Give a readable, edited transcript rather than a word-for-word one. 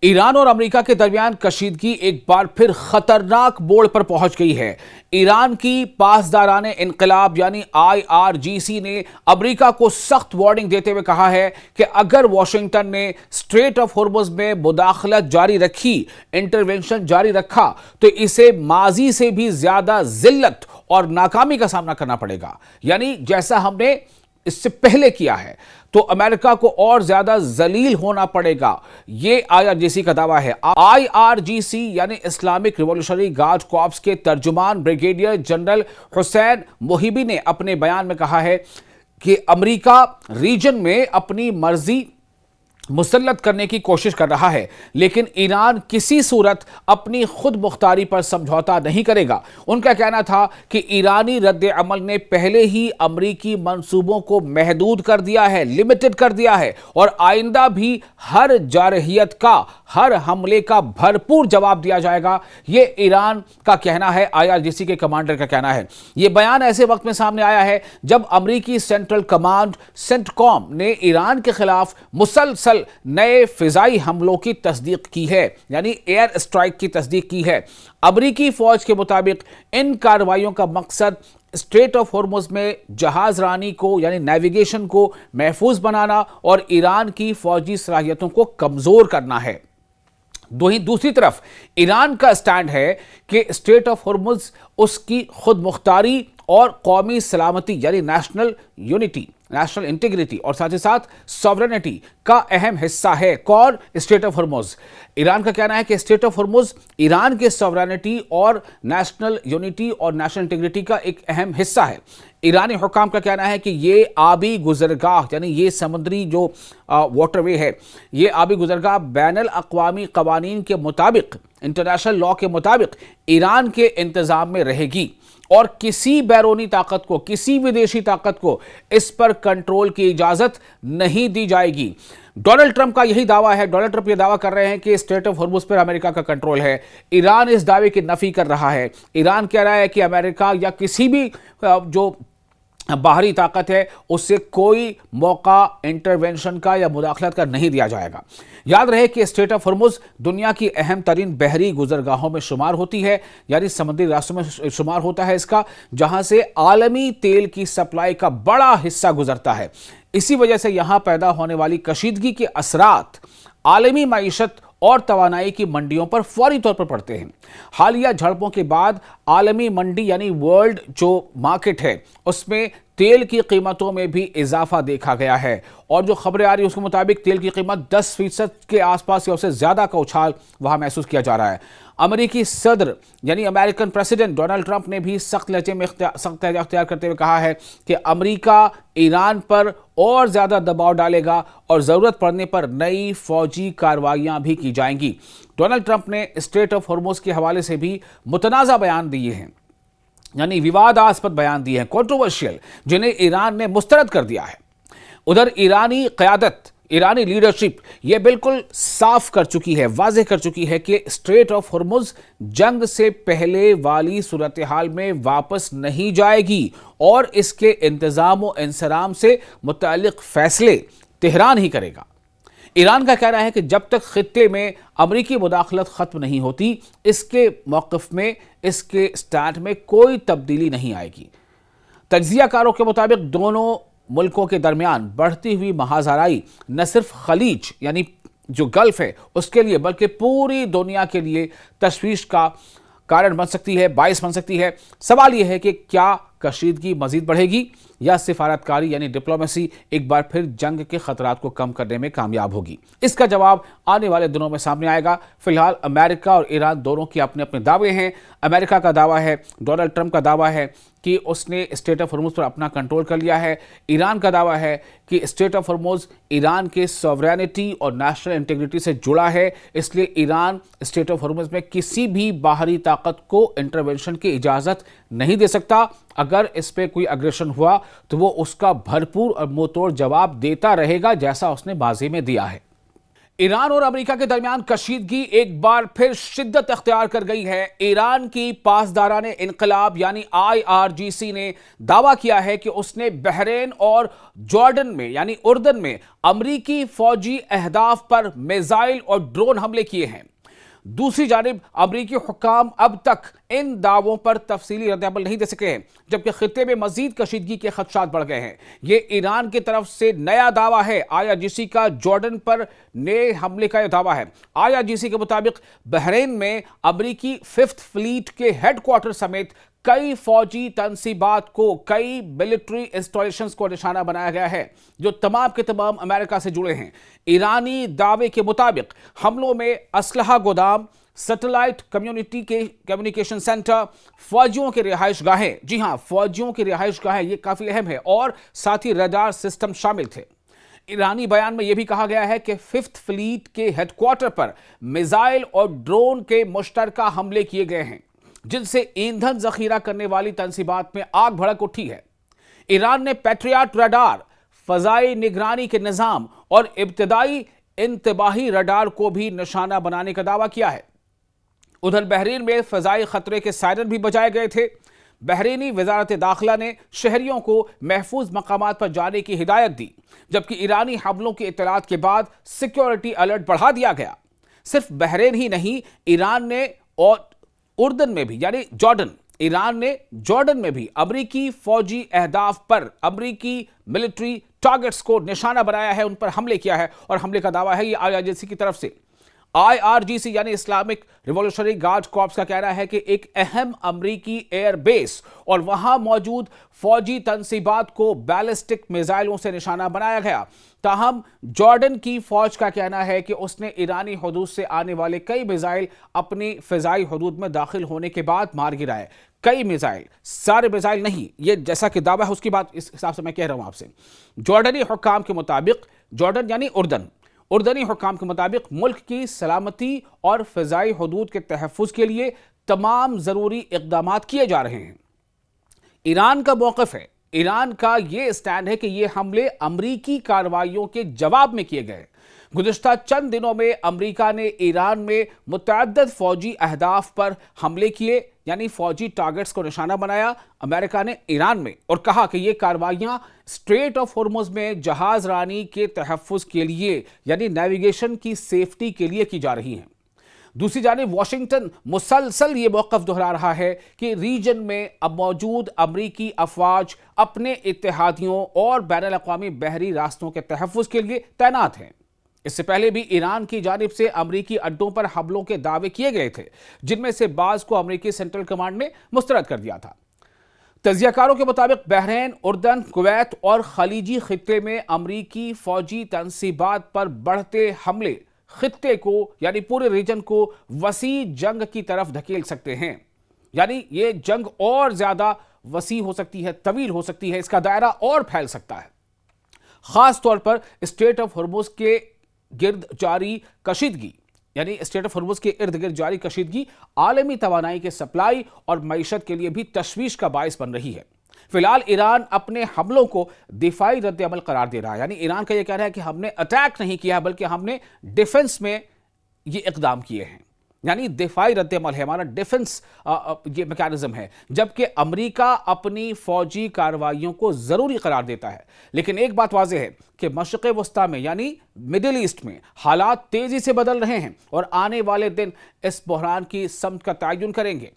ایران اور امریکہ کے درمیان کشیدگی ایک بار پھر خطرناک موڑ پر پہنچ گئی ہے۔ ایران کی پاسداران انقلاب یعنی IRGC نے امریکہ کو سخت وارننگ دیتے ہوئے کہا ہے کہ اگر واشنگٹن نے اسٹریٹ آف ہارمز میں مداخلت جاری رکھی، انٹرونشن جاری رکھا، تو اسے ماضی سے بھی زیادہ ذلت اور ناکامی کا سامنا کرنا پڑے گا۔ یعنی جیسا ہم نے اس سے پہلے کیا ہے تو امریکہ کو اور زیادہ ذلیل ہونا پڑے گا، یہ IRGC کا دعویٰ ہے۔ IRGC یعنی اسلامک ریولیوشنری گارڈ کارپس کے ترجمان بریگیڈیئر جنرل حسین محیبی نے اپنے بیان میں کہا ہے کہ امریکہ ریجن میں اپنی مرضی مسلط کرنے کی کوشش کر رہا ہے، لیکن ایران کسی صورت اپنی خود مختاری پر سمجھوتا نہیں کرے گا۔ ان کا کہنا تھا کہ ایرانی رد عمل نے پہلے ہی امریکی منصوبوں کو محدود کر دیا ہے، لمیٹڈ کر دیا ہے، اور آئندہ بھی ہر جارحیت کا، ہر حملے کا بھرپور جواب دیا جائے گا۔ یہ ایران کا کہنا ہے، IRGC کے کمانڈر کا کہنا ہے۔ یہ بیان ایسے وقت میں سامنے آیا ہے جب امریکی سینٹرل کمانڈ سینٹکوم نے ایران کے خلاف مسلسل نئے فضائی حملوں کی تصدیق کی ہے، یعنی ایئر اسٹرائک کی تصدیق کی ہے۔ امریکی فوج کے مطابق ان کارروائیوں کا مقصد اسٹریٹ آف ہارمز میں جہاز رانی کو یعنی نیویگیشن کو محفوظ بنانا اور ایران کی فوجی صلاحیتوں کو کمزور کرنا ہے۔ دوسری طرف ایران کا سٹینڈ ہے کہ اسٹریٹ آف ہارمز اس کی خود مختاری اور قومی سلامتی یعنی نیشنل یونٹی، نیشنل انٹیگریٹی اور ساتھ ہی ساتھ سوورنٹی کا اہم حصہ ہے۔ کون؟ Street of harms. ایران کا کہنا ہے کہ اسٹریٹ آف ہارمز ایران کے سوورنٹی اور نیشنل یونٹی اور نیشنل انٹیگریٹی کا ایک اہم حصہ ہے۔ ایرانی حکام کا کہنا ہے کہ یہ آبی گزرگاہ یعنی یہ سمندری جو واٹر وے ہے، یہ آبی گزرگاہ بین الاقوامی قوانین کے مطابق، انٹرنیشنل لاء کے مطابق ایران کے انتظام میں رہے گی، اور کسی بیرونی طاقت کو، کسی ودیشی طاقت کو اس پر کنٹرول کی اجازت نہیں دی جائے گی۔ ڈونلڈ ٹرمپ کا یہی دعویٰ ہے۔ ڈونلڈ ٹرمپ یہ دعویٰ کر رہے ہیں کہ اسٹریٹ آف ہارمز پر امریکہ کا کنٹرول ہے۔ ایران اس دعوے کی نفی کر رہا ہے۔ ایران کہہ رہا ہے کہ امریکہ یا کسی بھی جو باہری طاقت ہے اس سے کوئی موقع انٹرونشن کا یا مداخلت کا نہیں دیا جائے گا۔ یاد رہے کہ اسٹریٹ آف ہارمز دنیا کی اہم ترین بحری گزرگاہوں میں شمار ہوتی ہے، یعنی سمندری راستوں میں شمار ہوتا ہے اس کا، جہاں سے عالمی تیل کی سپلائی کا بڑا حصہ گزرتا ہے۔ اسی وجہ سے یہاں پیدا ہونے والی کشیدگی کے اثرات عالمی معیشت اور توانائی کی منڈیوں پر فوری طور پر پڑتے ہیں۔ حالیہ جھڑپوں کے بعد عالمی منڈی یعنی ورلڈ جو مارکیٹ ہے اس میں تیل کی قیمتوں میں بھی اضافہ دیکھا گیا ہے، اور جو خبریں آ رہی ہیں اس کے مطابق تیل کی قیمت 10% کے آس پاس یا اس سے زیادہ کا اچھال وہاں محسوس کیا جا رہا ہے۔ امریکی صدر یعنی امریکن پریزیڈنٹ ڈونلڈ ٹرمپ نے بھی سخت لہجے میں سخت لہجہ اختیار کرتے ہوئے کہا ہے کہ امریکہ ایران پر اور زیادہ دباؤ ڈالے گا اور ضرورت پڑنے پر نئی فوجی کارروائیاں بھی کی جائیں گی۔ ڈونلڈ ٹرمپ نے اسٹریٹ آف ہارمز کے حوالے سے بھی متنازع بیان دیے ہیں، یعنی وواداسپد بیان دیے ہیں، کنٹروورشل، جنہیں ایران نے مسترد کر دیا ہے۔ ادھر ایرانی قیادت، ایرانی لیڈرشپ یہ بالکل صاف کر چکی ہے، واضح کر چکی ہے کہ اسٹریٹ آف ہارمز جنگ سے پہلے والی صورتحال میں واپس نہیں جائے گی، اور اس کے انتظام و انصرام سے متعلق فیصلے تہران ہی کرے گا۔ ایران کا کہنا ہے کہ جب تک خطے میں امریکی مداخلت ختم نہیں ہوتی، اس کے موقف میں، اس کے سٹینڈ میں کوئی تبدیلی نہیں آئے گی۔ تجزیہ کاروں کے مطابق دونوں ملکوں کے درمیان بڑھتی ہوئی محاذرائی نہ صرف خلیج یعنی جو گلف ہے اس کے لیے بلکہ پوری دنیا کے لیے تشویش کا کارن بن سکتی ہے، باعث بن سکتی ہے۔ سوال یہ ہے کہ کیا کشیدگی مزید بڑھے گی یا سفارتکاری یعنی ڈپلومیسی ایک بار پھر جنگ کے خطرات کو کم کرنے میں کامیاب ہوگی؟ اس کا جواب آنے والے دنوں میں سامنے آئے گا۔ فی الحال امریکہ اور ایران دونوں کے اپنے اپنے دعوے ہیں۔ امریکہ کا دعویٰ ہے، ڈونلڈ ٹرمپ کا دعویٰ ہے کہ اس نے اسٹریٹ آف ہارمز پر اپنا کنٹرول کر لیا ہے۔ ایران کا دعویٰ ہے کہ اسٹریٹ آف ہارمز ایران کے سوورینٹی اور نیشنل انٹیگریٹی سے جڑا ہے، اس لیے ایران اسٹریٹ آف ہارمز میں کسی بھی باہری طاقت کو انٹرونشن کی اجازت نہیں دے سکتا۔ اگر اس پہ کوئی اگریشن ہوا تو وہ اس کا بھرپور اور منہ توڑ جواب دیتا رہے گا، جیسا اس نے ماضی میں دیا ہے۔ ایران اور امریکہ کے درمیان کشیدگی ایک بار پھر شدت اختیار کر گئی ہے۔ ایران کی پاسداران انقلاب یعنی IRGC نے دعویٰ کیا ہے کہ اس نے بحرین اور جارڈن میں یعنی اردن میں امریکی فوجی اہداف پر میزائل اور ڈرون حملے کیے ہیں۔ دوسری جانب امریکی حکام اب تک ان دعووں پر تفصیلی رد عمل نہیں دے سکے ہیں، جبکہ خطے میں مزید کشیدگی کے خدشات بڑھ گئے ہیں۔ یہ ایران کی طرف سے نیا دعویٰ ہے۔ IRGC کا جارڈن پر نئے حملے کا یہ دعویٰ ہے۔ IRGC کے مطابق بحرین میں امریکی 5th فلیٹ کے ہیڈ کوارٹر سمیت کئی فوجی تنصیبات کو، کئی ملٹری انسٹالیشنز کو نشانہ بنایا گیا ہے جو تمام کے تمام امریکہ سے جڑے ہیں۔ ایرانی دعوے کے مطابق حملوں میں اسلحہ گودام، سیٹلائٹ کمیونیکیشن سینٹر، فوجیوں کے رہائش گاہیں، جی ہاں فوجیوں کی رہائش گاہیں یہ کافی اہم ہے، اور ساتھ ہی ریڈار سسٹم شامل تھے۔ ایرانی بیان میں یہ بھی کہا گیا ہے کہ 5th فلیٹ کے ہیڈ کوارٹر پر میزائل اور ڈرون کے مشترکہ حملے کیے گئے ہیں، جن سے ایندھن ذخیرہ کرنے والی تنصیبات میں آگ بھڑک اٹھی ہے۔ ایران نے پیٹریاٹ ریڈار، فضائی نگرانی کے نظام اور ابتدائی انتباہی ریڈار کو بھی نشانہ بنانے کا دعویٰ کیا ہے۔ ادھر بحرین میں فضائی خطرے کے سائرن بھی بجائے گئے تھے۔ بحرینی وزارت داخلہ نے شہریوں کو محفوظ مقامات پر جانے کی ہدایت دی، جبکہ ایرانی حملوں کی اطلاعات کے بعد سیکیورٹی الرٹ بڑھا دیا گیا۔ صرف بحرین ہی نہیں، ایران نے اور اردن میں بھی یعنی ایران نے جارڈن میں بھی امریکی فوجی اہداف پر امریکی ملٹری ٹارگٹس کو نشانہ بنایا ہے، ان پر حملے کیا ہے، اور حملے کا دعویٰ ہے یہ IRGC کی طرف سے۔ IRGC یعنی اسلامک ریولیوشنری گارڈ کارپس کا کہنا ہے کہ ایک اہم امریکی ایئر بیس اور وہاں موجود فوجی تنصیبات کو بیلسٹک میزائلوں سے نشانہ بنایا گیا۔ تاہم جارڈن کی فوج کا کہنا ہے کہ اس نے ایرانی حدود سے آنے والے کئی میزائل اپنی فضائی حدود میں داخل ہونے کے بعد مار گرائے۔ کئی میزائل، سارے میزائل نہیں، یہ جیسا کہ دعویٰ ہے اس کی بات اس حساب سے میں کہہ رہا ہوں آپ سے۔ جارڈنی حکام کے مطابق، جارڈن یعنی اردنی حکام کے مطابق ملک کی سلامتی اور فضائی حدود کے تحفظ کے لیے تمام ضروری اقدامات کیے جا رہے ہیں۔ ایران کا موقف ہے، ایران کا یہ اسٹینڈ ہے کہ یہ حملے امریکی کارروائیوں کے جواب میں کیے گئے۔ گزشتہ چند دنوں میں امریکہ نے ایران میں متعدد فوجی اہداف پر حملے کیے، یعنی فوجی ٹارگٹس کو نشانہ بنایا امریکہ نے ایران میں، اور کہا کہ یہ کارروائیاں اسٹریٹ آف ہرمز میں جہاز رانی کے تحفظ کے لیے یعنی نیویگیشن کی سیفٹی کے لیے کی جا رہی ہیں۔ دوسری جانب واشنگٹن مسلسل یہ موقف دہرا رہا ہے کہ ریجن میں اب موجود امریکی افواج اپنے اتحادیوں اور بین الاقوامی بحری راستوں کے تحفظ کے لیے تعینات ہیں۔ اس سے پہلے بھی ایران کی جانب سے امریکی اڈوں پر حملوں کے دعوے کیے گئے تھے، جن میں سے بعض کو امریکی سینٹرل کمانڈ نے مسترد کر دیا تھا۔ تجزیہ کاروں کے مطابق بحرین، اردن، کویت اور خلیجی خطے میں امریکی فوجی تنصیبات پر بڑھتے حملے خطے کو یعنی پورے ریجن کو وسیع جنگ کی طرف دھکیل سکتے ہیں، یعنی یہ جنگ اور زیادہ وسیع ہو سکتی ہے، طویل ہو سکتی ہے، اس کا دائرہ اور پھیل سکتا ہے۔ خاص طور پر اسٹریٹ آف ہرمز کے گرد جاری کشیدگی یعنی اسٹریٹ آف ہرمز کے ارد گرد جاری کشیدگی عالمی توانائی کے سپلائی اور معیشت کے لیے بھی تشویش کا باعث بن رہی ہے۔ فی الحال ایران اپنے حملوں کو دفاعی رد عمل قرار دے رہا ہے، یعنی ایران کا یہ کہنا ہے کہ ہم نے اٹیک نہیں کیا بلکہ ہم نے ڈیفنس میں یہ اقدام کیے ہیں، یعنی دفاعی رد عمل ہے، ہمارا ڈیفنس یہ میکانزم ہے، جبکہ امریکہ اپنی فوجی کارروائیوں کو ضروری قرار دیتا ہے۔ لیکن ایک بات واضح ہے کہ مشرق وسطیٰ میں یعنی مڈل ایسٹ میں حالات تیزی سے بدل رہے ہیں، اور آنے والے دن اس بحران کی سمت کا تعین کریں گے۔